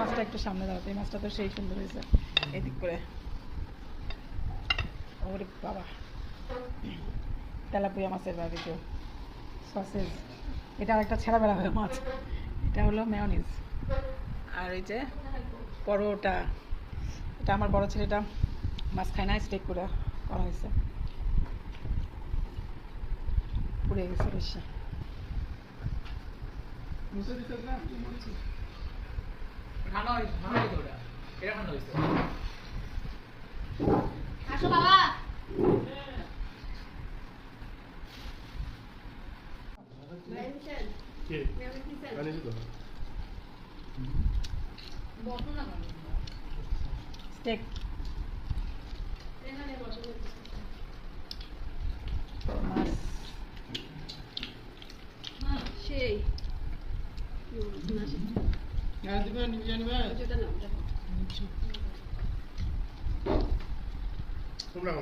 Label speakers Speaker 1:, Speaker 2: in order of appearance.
Speaker 1: মাছটা একটু সামনে দাঁড়াতে, এই মাছটা তো সেই সুন্দর হয়েছে এদিক করে। ওরে বাবা, তেলাপিয়া মাছের বারবিকিউ সসেজ। এটা একটা ছেঁড়া বেড়া হয়ে মাছ, এটা হলো মেয়োনিজ। আর এই যে পরোটা, এটা আমার বড় ছেলেটা মাছ খায় না, স্টেক করে করা হয়েছে, পুড়ে গেছে বেশি।
Speaker 2: আসো বাবা।
Speaker 1: স্টেক মাছ
Speaker 2: সেই
Speaker 3: তোমরা